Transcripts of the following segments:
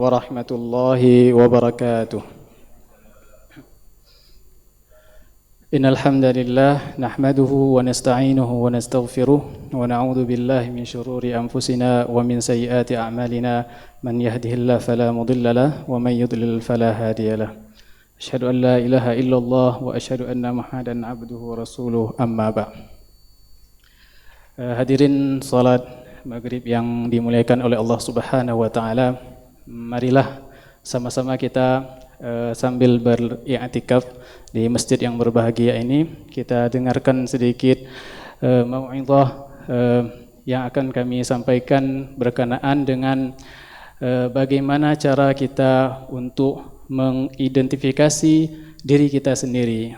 warahmatullahi wabarakatuh. Innal hamdalillah nahmaduhu wa nasta'inuhu wa nastaghfiruh wa na'udzu billahi min shururi anfusina wa min sayyiati a'malina man yahdihillahu fala mudilla lahu wa man yudlil fala hadiya lahu. Asyhadu an la ilaha illallah wa asyhadu anna Muhammadan abduhu wa rasuluh, amma ba'd. Hadirin salat maghrib yang dimuliakan oleh Allah Subhanahu wa taala, marilah sama-sama kita sambil beriktikaf di masjid yang berbahagia ini, kita dengarkan sedikit mau'izah yang akan kami sampaikan berkenaan dengan bagaimana cara kita untuk mengidentifikasi diri kita sendiri.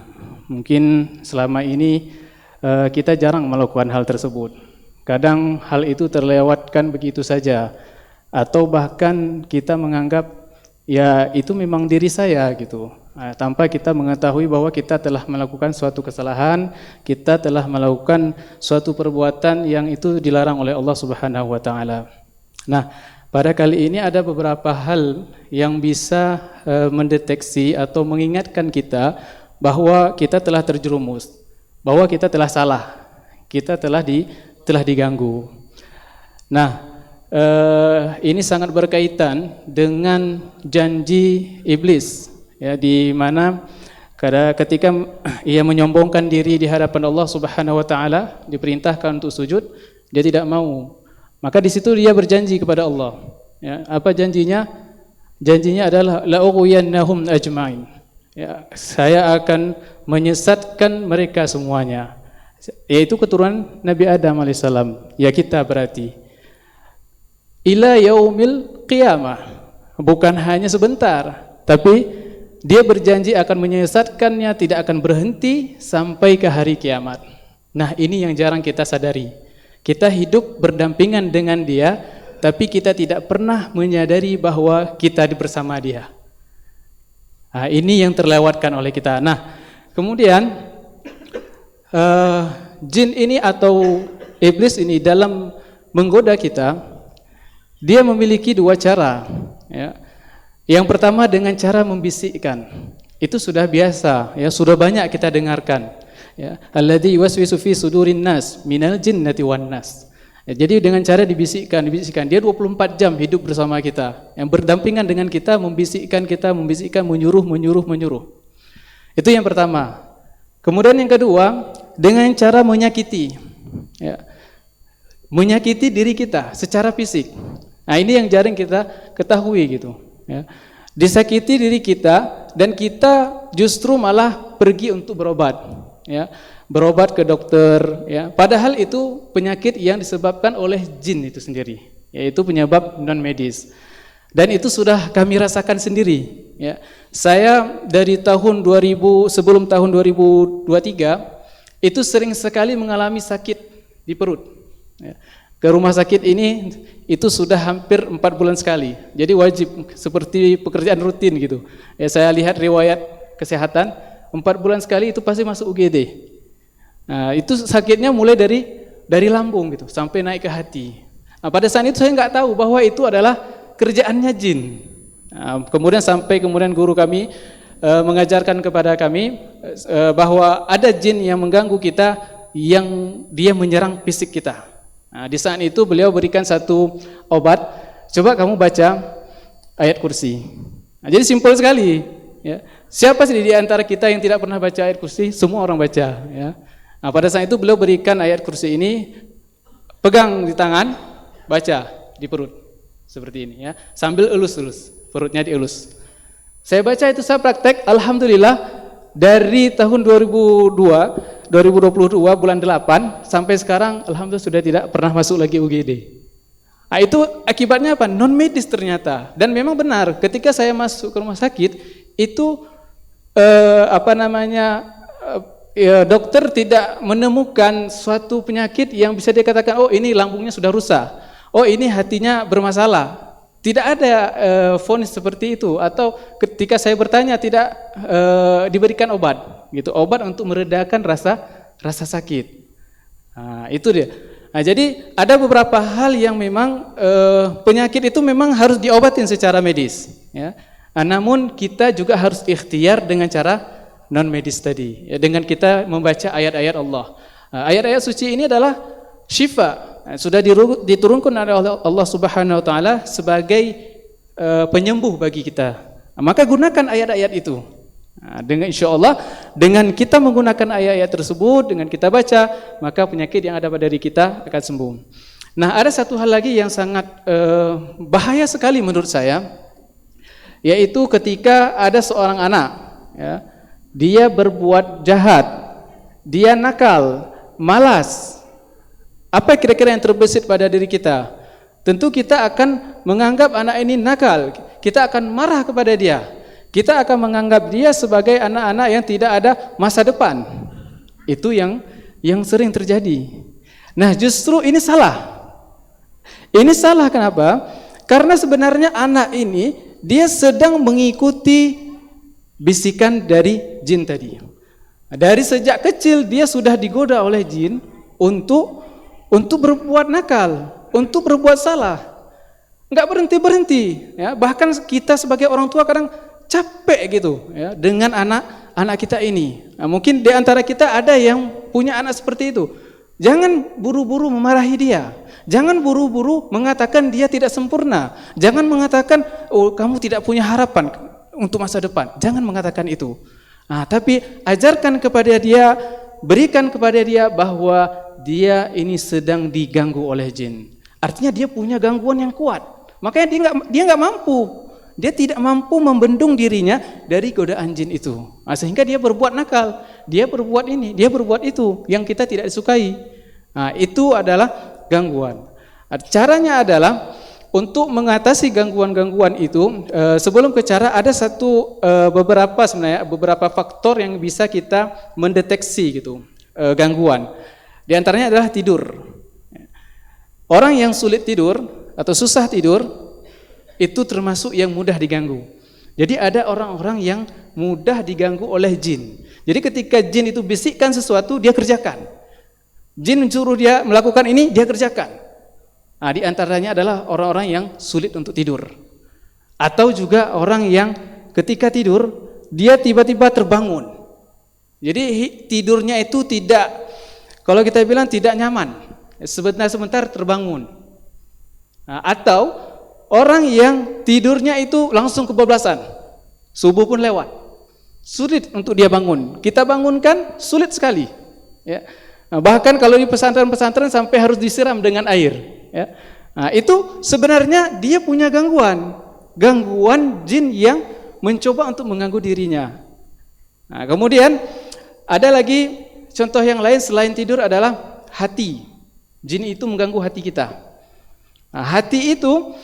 Mungkin selama ini kita jarang melakukan hal tersebut. Kadang hal itu terlewatkan begitu saja, atau bahkan kita menganggap ya itu memang diri saya gitu, tanpa kita mengetahui bahwa kita telah melakukan suatu kesalahan, kita telah melakukan suatu perbuatan yang itu dilarang oleh Allah Subhanahu wa taala. Nah, pada kali ini ada beberapa hal yang bisa mendeteksi atau mengingatkan kita bahwa kita telah terjerumus, bahwa kita telah salah, kita telah diganggu. Nah, ini sangat berkaitan dengan janji iblis, ya, di mana ketika ia menyombongkan diri di hadapan Allah Subhanahu wa taala, diperintahkan untuk sujud, dia tidak mau. Maka di situ dia berjanji kepada Allah. Ya, apa janjinya? Janjinya adalah la'ughwiyannahum ajma'in. Ya, saya akan menyesatkan mereka semuanya. Yaitu keturunan Nabi Adam alaihissalam. Ya, kita berarti ila yaumil qiyamah, bukan hanya sebentar, tapi dia berjanji akan menyesatkannya, tidak akan berhenti sampai ke hari kiamat. Nah, ini yang jarang kita sadari. Kita hidup berdampingan dengan dia, tapi kita tidak pernah menyadari bahwa kita bersama dia. Nah, ini yang terlewatkan oleh kita. Nah, kemudian jin ini atau iblis ini dalam menggoda kita, dia memiliki dua cara, ya. Yang pertama dengan cara membisikkan. Itu sudah biasa, ya, sudah banyak kita dengarkan, ya. Alladzi yuwaswisu fi sudurin nas minal jinnati wan nas. Ya, jadi dengan cara dibisikkan, dia 24 jam hidup bersama kita, yang berdampingan dengan kita, membisikkan kita, menyuruh. Itu yang pertama. Kemudian yang kedua, dengan cara menyakiti, ya. Menyakiti diri kita secara fisik. Nah, ini yang jarang kita ketahui gitu, ya. Disakiti diri kita dan kita justru malah pergi untuk berobat, ya. Berobat ke dokter, ya. Padahal itu penyakit yang disebabkan oleh jin itu sendiri, yaitu penyebab non medis. Dan itu sudah kami rasakan sendiri, ya. Saya dari tahun 2000, sebelum tahun 2023 itu sering sekali mengalami sakit di perut, ya. Ke rumah sakit ini itu sudah hampir 4 bulan sekali. Jadi wajib, seperti pekerjaan rutin gitu. Ya, saya lihat riwayat kesehatan 4 bulan sekali itu pasti masuk UGD. Nah, itu sakitnya mulai dari lambung gitu sampai naik ke hati. Nah, pada saat itu saya nggak tahu bahwa itu adalah kerjaannya jin. Nah, kemudian guru kami mengajarkan kepada kami bahwa ada jin yang mengganggu kita, yang dia menyerang fisik kita. Nah, di saat itu beliau berikan satu obat, coba kamu baca ayat kursi. Nah, jadi simpel sekali, ya. Siapa sih di antara kita yang tidak pernah baca ayat kursi? Semua orang baca, ya. Nah, pada saat itu beliau berikan ayat kursi ini, pegang di tangan, baca di perut seperti ini, ya. Sambil elus-elus, perutnya dielus. Saya baca itu, saya praktek, alhamdulillah dari tahun 2022 bulan 8 sampai sekarang alhamdulillah sudah tidak pernah masuk lagi UGD. Nah, itu akibatnya apa? Non medis ternyata. Dan memang benar, ketika saya masuk ke rumah sakit itu dokter tidak menemukan suatu penyakit yang bisa dikatakan oh ini lambungnya sudah rusak, oh ini hatinya bermasalah. Tidak ada vonis seperti itu, atau ketika saya bertanya tidak diberikan obat, gitu, obat untuk meredakan rasa sakit. Nah, itu dia. Nah, jadi ada beberapa hal yang memang penyakit itu memang harus diobatin secara medis, ya. Namun kita juga harus ikhtiar dengan cara non medis tadi, ya, dengan kita membaca ayat-ayat Allah. Ayat-ayat suci ini adalah syifa, sudah diturunkan oleh Allah Subhanahu wa taala sebagai penyembuh bagi kita. Maka gunakan ayat-ayat itu. Dengan insyaallah dengan kita menggunakan ayat-ayat tersebut, dengan kita baca, maka penyakit yang ada pada diri kita akan sembuh. Nah, ada satu hal lagi yang sangat bahaya sekali menurut saya, yaitu ketika ada seorang anak, ya, dia berbuat jahat, dia nakal, malas. Apa kira-kira yang terbesit pada diri kita? Tentu kita akan menganggap anak ini nakal, kita akan marah kepada dia. Kita akan menganggap dia sebagai anak-anak yang tidak ada masa depan. Itu yang sering terjadi. Nah, justru ini salah. Ini salah kenapa? Karena sebenarnya anak ini dia sedang mengikuti bisikan dari jin tadi. Dari sejak kecil dia sudah digoda oleh jin untuk berbuat nakal, untuk berbuat salah. Enggak berhenti-berhenti, ya. Bahkan kita sebagai orang tua kadang capek gitu, ya, dengan anak kita ini. Nah, mungkin di antara kita ada yang punya anak seperti itu. Jangan buru-buru memarahi dia. Jangan buru-buru mengatakan dia tidak sempurna. Jangan mengatakan, oh, kamu tidak punya harapan untuk masa depan. Jangan mengatakan itu. Nah, tapi ajarkan kepada dia, berikan kepada dia bahwa dia ini sedang diganggu oleh jin. Artinya dia punya gangguan yang kuat. Makanya dia nggak mampu. Dia tidak mampu membendung dirinya dari godaan jin itu. Nah, sehingga dia berbuat nakal, dia berbuat ini, dia berbuat itu yang kita tidak disukai. Nah, itu adalah gangguan. Nah, caranya adalah untuk mengatasi gangguan-gangguan itu, sebelum ke cara ada beberapa faktor yang bisa kita mendeteksi gitu, gangguan. Di antaranya adalah tidur. Orang yang sulit tidur atau susah tidur itu termasuk yang mudah diganggu. Jadi ada orang-orang yang mudah diganggu oleh jin. Jadi ketika jin itu bisikkan sesuatu, dia kerjakan. Jin menyuruh dia melakukan ini, dia kerjakan. Nah, di antaranya adalah orang-orang yang sulit untuk tidur. Atau juga orang yang ketika tidur, dia tiba-tiba terbangun. Jadi tidurnya itu tidak, kalau kita bilang tidak nyaman, sebentar-sebentar terbangun. Nah, atau orang yang tidurnya itu langsung kebablasan, subuh pun lewat, sulit untuk dia bangun. Kita bangunkan sulit sekali, ya. Nah, bahkan kalau di pesantren-pesantren sampai harus disiram dengan air, ya. Nah, itu sebenarnya dia punya gangguan jin yang mencoba untuk mengganggu dirinya. Nah, kemudian ada lagi contoh yang lain selain tidur adalah hati. Jin itu mengganggu hati kita. Nah, hati itu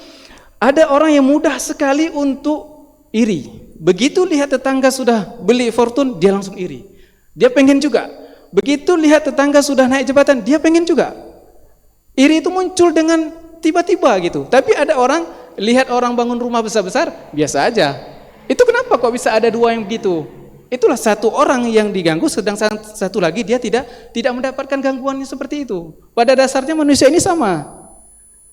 ada orang yang mudah sekali untuk iri. Begitu lihat tetangga sudah beli Fortune, dia langsung iri. Dia pengen juga. Begitu lihat tetangga sudah naik jabatan, dia pengen juga. Iri itu muncul dengan tiba-tiba gitu. Tapi ada orang, lihat orang bangun rumah besar-besar, biasa aja. Itu kenapa kok bisa ada dua yang begitu? Itulah satu orang yang diganggu, sedang satu lagi dia tidak mendapatkan gangguannya seperti itu. Pada dasarnya manusia ini sama.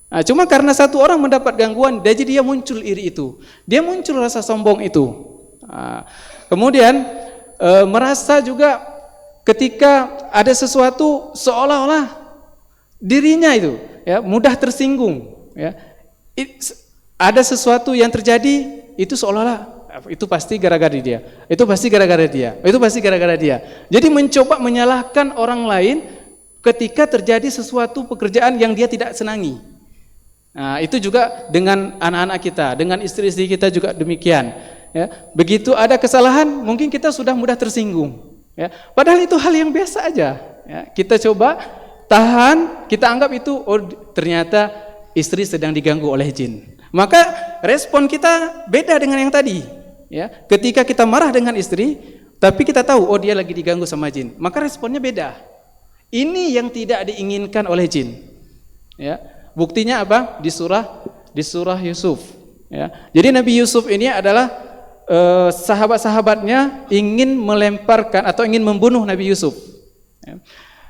Nah, cuma karena satu orang mendapat gangguan, jadi dia muncul iri itu, dia muncul rasa sombong itu. Nah, kemudian merasa juga ketika ada sesuatu seolah-olah dirinya itu, ya, mudah tersinggung, ya. Ada sesuatu yang terjadi itu seolah-olah itu pasti gara-gara dia, itu pasti gara-gara dia, itu pasti gara-gara dia. Jadi mencoba menyalahkan orang lain ketika terjadi sesuatu pekerjaan yang dia tidak senangi. Nah, itu juga dengan anak-anak kita, dengan istri-istri kita juga demikian. Ya, begitu ada kesalahan, mungkin kita sudah mudah tersinggung. Ya, padahal itu hal yang biasa aja. Ya, kita coba tahan, kita anggap itu, oh ternyata istri sedang diganggu oleh jin. Maka respon kita beda dengan yang tadi. Ya, ketika kita marah dengan istri, tapi kita tahu, oh dia lagi diganggu sama jin, maka responnya beda. Ini yang tidak diinginkan oleh jin. Ya. Buktinya apa? Di surah Yusuf. Ya. Jadi Nabi Yusuf ini adalah sahabat-sahabatnya ingin melemparkan atau ingin membunuh Nabi Yusuf. Ya.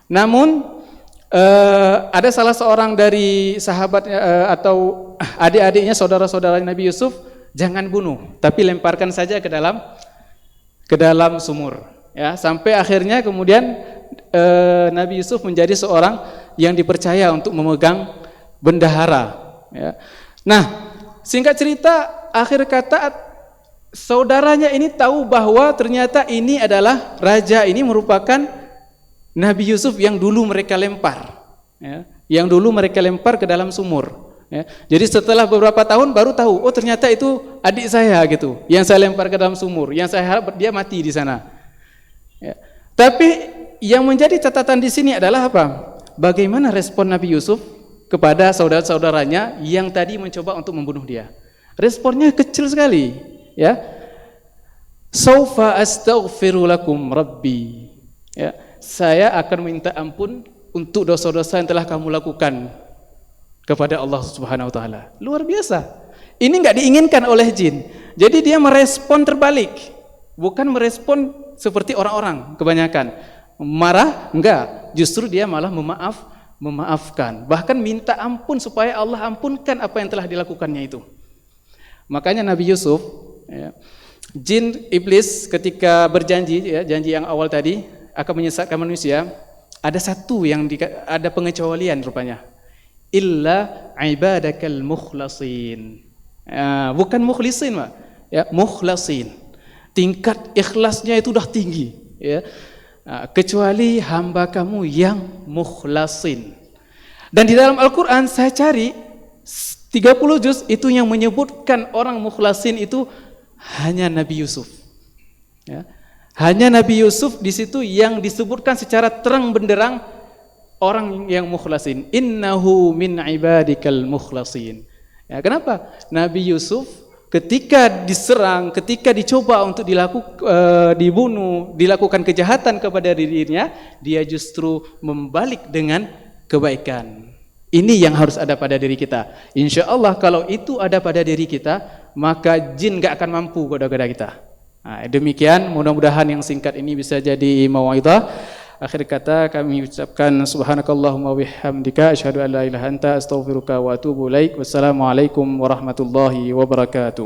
Namun Ada salah seorang dari sahabat atau adik-adiknya, saudara-saudara Nabi Yusuf, jangan bunuh, tapi lemparkan saja ke dalam sumur. Ya, sampai akhirnya kemudian Nabi Yusuf menjadi seorang yang dipercaya untuk memegang bendahara. Ya. Nah, singkat cerita, akhir kata saudaranya ini tahu bahwa ternyata ini adalah raja, ini merupakan Nabi Yusuf yang dulu mereka lempar, ya, yang dulu mereka lempar ke dalam sumur. Ya. Jadi setelah beberapa tahun baru tahu, oh ternyata itu adik saya gitu, yang saya lempar ke dalam sumur, yang saya harap dia mati di sana. Ya. Tapi yang menjadi catatan di sini adalah apa? Bagaimana respon Nabi Yusuf kepada saudara-saudaranya yang tadi mencoba untuk membunuh dia? Responnya kecil sekali, ya. Saufa astaghfiru lakum rabbi. Ya. Saya akan minta ampun untuk dosa-dosa yang telah kamu lakukan kepada Allah Subhanahu wa taala. Luar biasa. Ini enggak diinginkan oleh jin. Jadi dia merespon terbalik. Bukan merespon seperti orang-orang kebanyakan. Marah, enggak. Justru dia malah memaafkan. Bahkan minta ampun supaya Allah ampunkan apa yang telah dilakukannya itu. Makanya Nabi Yusuf, ya, jin iblis ketika berjanji, ya, janji yang awal tadi akan menyesatkan manusia, ada satu yang ada pengecualian rupanya. Illa ibadakal mukhlasin. Bukan mukhlisin, Pak. Ya, mukhlasin. Tingkat ikhlasnya itu sudah tinggi, ya. Kecuali hamba kamu yang mukhlasin. Dan di dalam Al-Qur'an saya cari 30 juz itu yang menyebutkan orang mukhlasin itu hanya Nabi Yusuf. Ya. Hanya Nabi Yusuf di situ yang disebutkan secara terang benderang orang yang mukhlasin. Innahu min ibadikal mukhlasin. Ya, kenapa? Nabi Yusuf ketika diserang, ketika dicoba untuk dibunuh, dilakukan kejahatan kepada dirinya, dia justru membalik dengan kebaikan. Ini yang harus ada pada diri kita. Insya Allah kalau itu ada pada diri kita, maka jin gak akan mampu goda-goda kita. Nah, demikian, mudah-mudahan yang singkat ini bisa jadi mau'izah. Akhir kata kami ucapkan subhanakallahumma wabihamdika asyhadu an la ilaha illa anta astaghfiruka wa atubu ilaik. Wassalamualaikum warahmatullahi wabarakatuh.